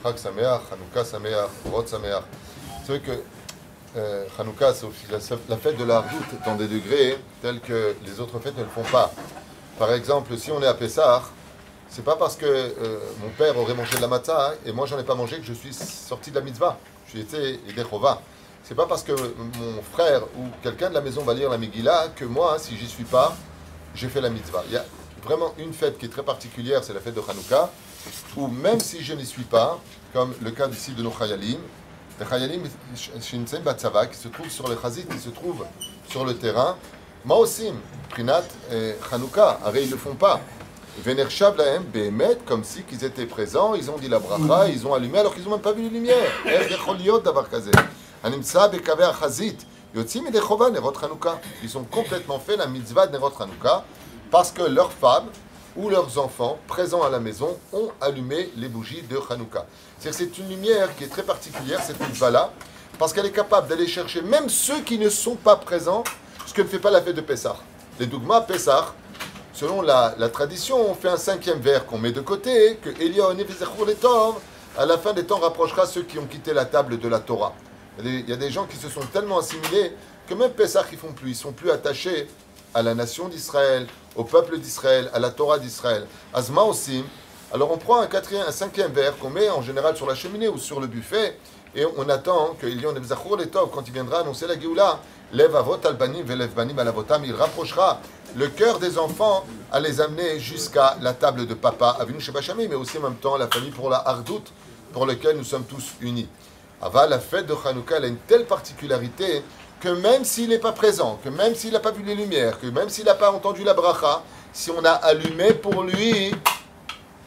Chag Sameach, Hanouka Sameach, Rod Sameach. C'est vrai que Hanouka, c'est aussi la fête de la Hardout dans des degrés tels que les autres fêtes ne le font pas. Par exemple, si on est à Pessah, c'est pas parce que mon père aurait mangé de la matzah et moi j'en ai pas mangé que je suis sorti de la mitzvah. J'ai été Yedechova. C'est pas parce que mon frère ou quelqu'un de la maison va lire la Megillah que moi, si j'y suis pas, j'ai fait la mitzvah. Il y a vraiment une fête qui est très particulière, c'est la fête de Hanouka, où même si je n'y suis pas, comme le cas ici de nos Chayalim, les Chayalim, Shinsen Batzava, qui se trouvent sur le Chazit, qui se trouvent sur le terrain, Maosim, Prinat et Hanouka, arrêt, ils ne le font pas. Venershav lahem behemet, comme si qu'ils étaient présents, ils ont dit la bracha, ils ont allumé alors qu'ils n'ont même pas vu les lumières. Ils ont complètement fait la mitzvah de Nerot Hanouka parce que leurs femmes ou leurs enfants présents à la maison ont allumé les bougies de Hanouka. C'est une lumière qui est très particulière, cette mitzvah-là, parce qu'elle est capable d'aller chercher même ceux qui ne sont pas présents, ce que ne fait pas la fête de Pessah. Les dogmas Pessah, selon la tradition, on fait un 5e verre qu'on met de côté, que Eliyahu Nevizechour Letov, à la fin des temps, rapprochera ceux qui ont quitté la table de la Torah. Il y a des gens qui se sont tellement assimilés que même Pessah, ils font plus. Ils sont plus attachés à la nation d'Israël, au peuple d'Israël, à la Torah d'Israël. Azma aussi. Alors on prend un 5e verre qu'on met en général sur la cheminée ou sur le buffet, et on attend que Eliyahu Nevizechour Letov, quand il viendra annoncer la Géoula, Lev avot al banim velev banim al avotam, il rapprochera le cœur des enfants à les amener jusqu'à la table de papa, Avinu Shebashamim, mais aussi en même temps la famille pour la Hardout, pour laquelle nous sommes tous unis. Ava, la fête de Hanouka, elle a une telle particularité que même s'il n'est pas présent, que même s'il n'a pas vu les lumières, que même s'il n'a pas entendu la bracha, si on a allumé pour lui,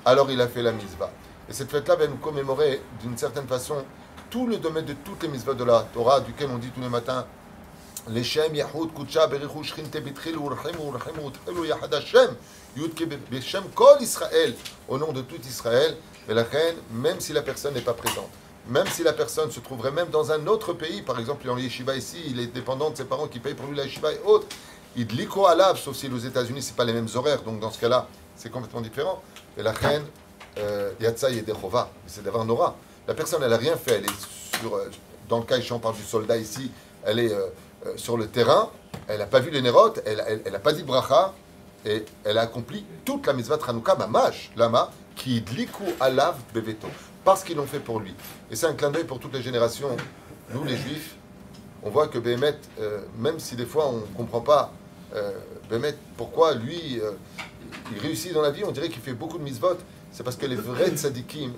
alors il a fait la mitzvah. Et cette fête-là va nous commémorer d'une certaine façon tout le domaine de toutes les mitzvahs de la Torah, duquel on dit tous les matins Leshem Yahud Kutsha Berichu Shchinte Bitchilu Urchimu Urchimu Utchilu Yahad Hashem Yudke Beshem Kol Israël, au nom de tout Israël. Et la reine, même si la personne n'est pas présente, même si la personne se trouverait même dans un autre pays, par exemple dans le yeshiva ici, il est dépendant de ses parents qui payent pour lui la yeshiva et autres, Idliko Alav, sauf si aux États-Unis c'est pas les mêmes horaires, donc dans ce cas-là c'est complètement différent. Et la reine, Yatsa Yedechova, c'est d'avoir Nora. La personne elle a rien fait, elle est sur, dans le cas ici on parle du soldat ici, elle est sur le terrain, elle n'a pas vu les nérotes, elle n'a pas dit bracha, et elle a accompli toute la mitzvah de Hanouka, mamash, lama, qui idliku alav beveto, parce qu'ils l'ont fait pour lui. Et c'est un clin d'œil pour toutes les générations. Nous, les juifs, on voit que Béhémet, même si des fois on ne comprend pas Béhémet, pourquoi lui, il réussit dans la vie, on dirait qu'il fait beaucoup de mitzvot, c'est parce que les vrais tzadikim,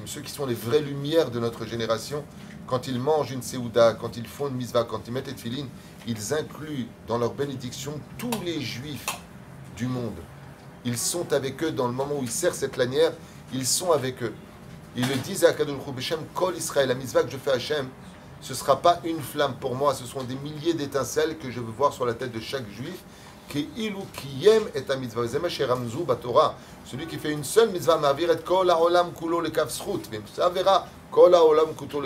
ceux qui sont les vraies lumières de notre génération, quand ils mangent une séouda, quand ils font une mitzvah, quand ils mettent les tefilines, ils incluent dans leur bénédiction tous les juifs du monde. Ils sont avec eux dans le moment où ils serrent cette lanière, ils sont avec eux. Ils le disent à Kadosh Baruch Hu, Beshem Kol Israël, la mitzvah que je fais à Hachem, ce ne sera pas une flamme pour moi, ce sont des milliers d'étincelles que je veux voir sur la tête de chaque juif. Ke'ilu kiyem et a mitzvah. Zema sheramzu batorah. Celui qui fait une seule mitzvah, ma'avir et kol ha'olam kulo lekaf zchut. Ça verra, kol ha'olam kulo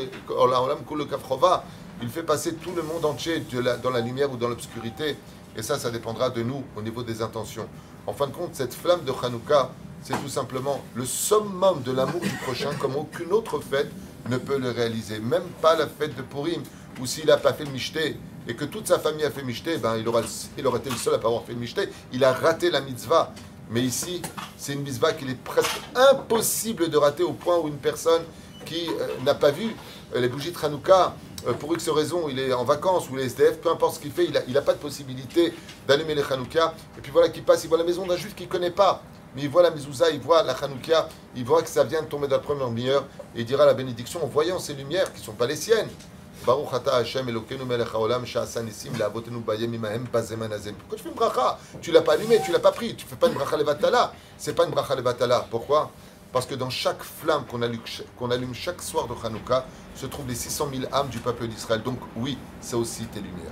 lekaf chova. Il fait passer tout le monde entier dans la lumière ou dans l'obscurité. Et ça dépendra de nous au niveau des intentions. En fin de compte, cette flamme de Hanouka, c'est tout simplement le summum de l'amour du prochain, comme aucune autre fête ne peut le réaliser. Même pas la fête de Purim, où s'il n'a pas fait le mishté, et que toute sa famille a fait mishté, ben il aurait été le seul à ne pas avoir fait le mishté. Il a raté la mitzvah. Mais ici, c'est une mitzvah qu'il est presque impossible de rater au point où une personne qui n'a pas vu les bougies de Hanouka, pour X raison, il est en vacances ou les SDF, peu importe ce qu'il fait, il n'a pas de possibilité d'allumer les Hanouka. Et puis voilà qu'il passe, il voit la maison d'un juif qu'il ne connaît pas. Mais il voit la mezouza, il voit la Hanouka, il voit que ça vient de tomber dans la première lumière, et il dira la bénédiction en voyant ces lumières qui ne sont pas les siennes. Baruch ata Hashem Elokeinu melech haolam she'asa nisim le'avotenu bayem imahem bazeman hazem. Pourquoi tu fais une bracha? Tu l'as pas allumé, tu l'as pas pris. Tu fais pas une bracha levatala. C'est pas une bracha levatala. Pourquoi? Parce que dans chaque flamme qu'on allume chaque soir de Hanouka se trouvent les 600 000 âmes du peuple d'Israël. Donc oui, c'est aussi tes lumières.